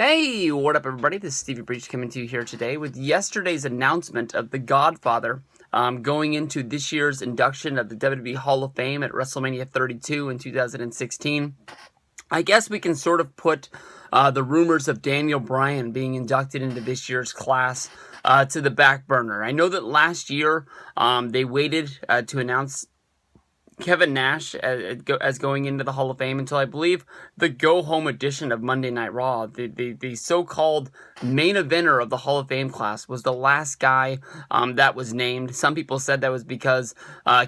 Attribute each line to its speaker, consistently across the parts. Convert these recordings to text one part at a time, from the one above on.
Speaker 1: Hey, what up everybody? This is Stevie Breach coming to you here today with yesterday's announcement of The Godfather going into this year's induction of the WWE Hall of Fame at Wrestlemania 32 in 2016. I guess we can sort of put the rumors of Daniel Bryan being inducted into this year's class to the back burner. I know that last year they waited to announce Kevin Nash as going into the Hall of Fame until I believe the go-home edition of Monday Night Raw. The so-called main eventer of the Hall of Fame class was the last guy that was named. Some people said that was because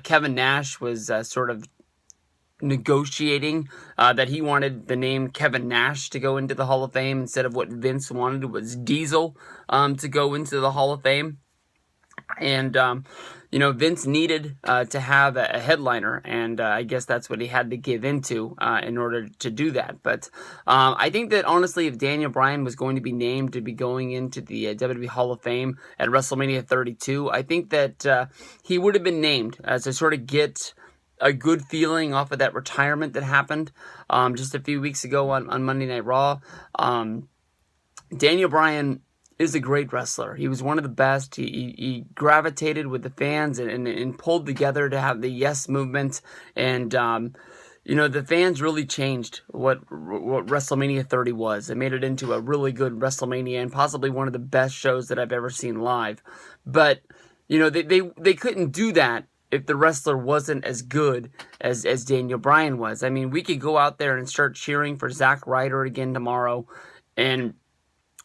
Speaker 1: Kevin Nash was sort of negotiating that he wanted the name Kevin Nash to go into the Hall of Fame instead of what Vince wanted was Diesel to go into the Hall of Fame. And, Vince needed to have a headliner, and I guess that's what he had to give into in order to do that. But I think that, honestly, if Daniel Bryan was going to be named to be going into the WWE Hall of Fame at WrestleMania 32, I think that he would have been named to sort of get a good feeling off of that retirement that happened just a few weeks ago on Monday Night Raw. Daniel Bryan is a great wrestler. He was one of the best. He gravitated with the fans and pulled together to have the yes movement. And, the fans really changed what WrestleMania 30 was. It made it into a really good WrestleMania and possibly one of the best shows that I've ever seen live. But, they couldn't do that if the wrestler wasn't as good as Daniel Bryan was. I mean, we could go out there and start cheering for Zack Ryder again tomorrow, and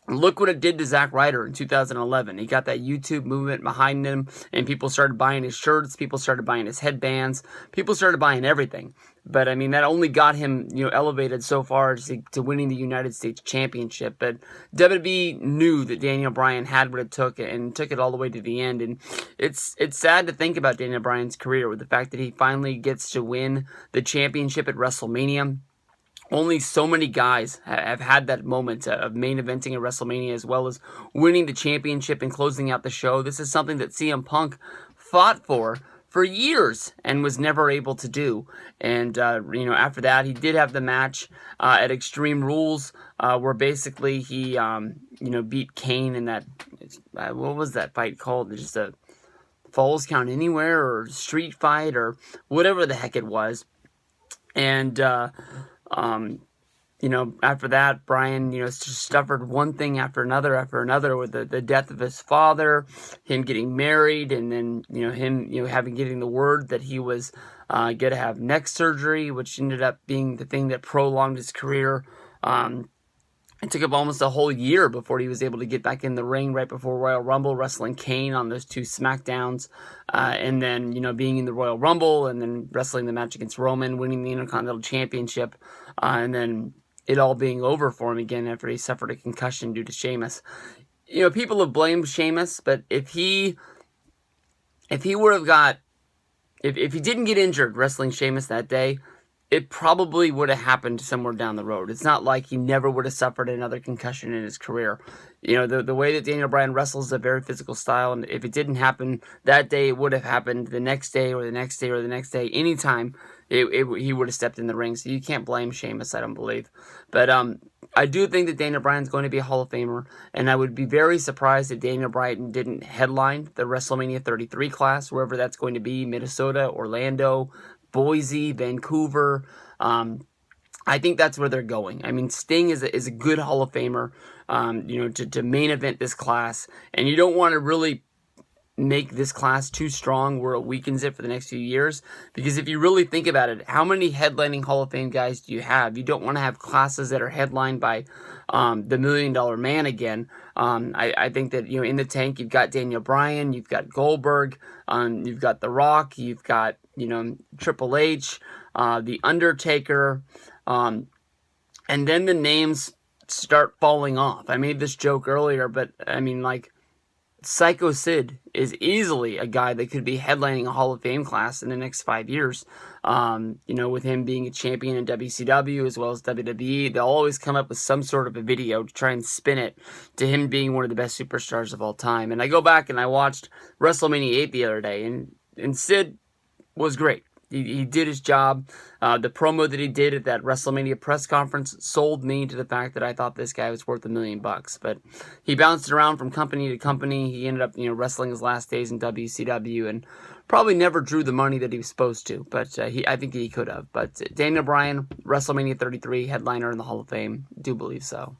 Speaker 1: look what it did to Zack Ryder in 2011. He got that YouTube movement behind him, and people started buying his shirts, people started buying his headbands, people started buying everything. But, I mean, that only got him, elevated so far to winning the United States Championship. But WWE knew that Daniel Bryan had what it took and took it all the way to the end. And it's sad to think about Daniel Bryan's career with the fact that he finally gets to win the championship at WrestleMania. Only so many guys have had that moment of main eventing at WrestleMania as well as winning the championship and closing out the show. This is something that CM Punk fought for years and was never able to do. And, after that, he did have the match at Extreme Rules where basically he, beat Kane in that, what was that fight called? Just a Falls Count Anywhere or Street Fight or whatever the heck it was. And, after that, Bryan, suffered one thing after another with the death of his father, him getting married, and then, him, getting the word that he was going to have neck surgery, which ended up being the thing that prolonged his career. It took him almost a whole year before he was able to get back in the ring right before Royal Rumble, wrestling Kane on those two SmackDowns, and then, being in the Royal Rumble, and then wrestling the match against Roman, winning the Intercontinental Championship, and then it all being over for him again after he suffered a concussion due to Sheamus. People have blamed Sheamus, but if he would have got, if he didn't get injured wrestling Sheamus that day, it probably would have happened somewhere down the road. It's not like he never would have suffered another concussion in his career. The way that Daniel Bryan wrestles is a very physical style, and if it didn't happen that day, it would have happened the next day or the next day or the next day. Anytime he would have stepped in the ring, so you can't blame Sheamus, I don't believe. But I do think that Daniel Bryan's going to be a Hall of Famer, and I would be very surprised if Daniel Bryan didn't headline the WrestleMania 33 class, wherever that's going to be, Minnesota, Orlando, Boise, Vancouver. I think that's where they're going. I mean, Sting is a good Hall of Famer, to main event this class, and you don't want to really make this class too strong where it weakens it for the next few years, because if you really think about it, how many headlining Hall of Fame guys do you have? You don't want to have classes that are headlined by the $1 Million Man again. I think that, in the tank, you've got Daniel Bryan, you've got Goldberg, you've got The Rock, you've got, Triple H, The Undertaker, and then the names start falling off. I made this joke earlier, but I mean, like, Psycho Sid is easily a guy that could be headlining a Hall of Fame class in the next 5 years. With him being a champion in WCW as well as WWE, they'll always come up with some sort of a video to try and spin it to him being one of the best superstars of all time. And I go back and I watched WrestleMania 8 the other day, and Sid was great. he did his job. The promo that he did at that WrestleMania press conference sold me to the fact that I thought this guy was worth $1 million. But he bounced around from company to company. He ended up, wrestling his last days in WCW and probably never drew the money that he was supposed to. But I think he could have. But Daniel Bryan, WrestleMania 33, headliner in the Hall of Fame, do believe so.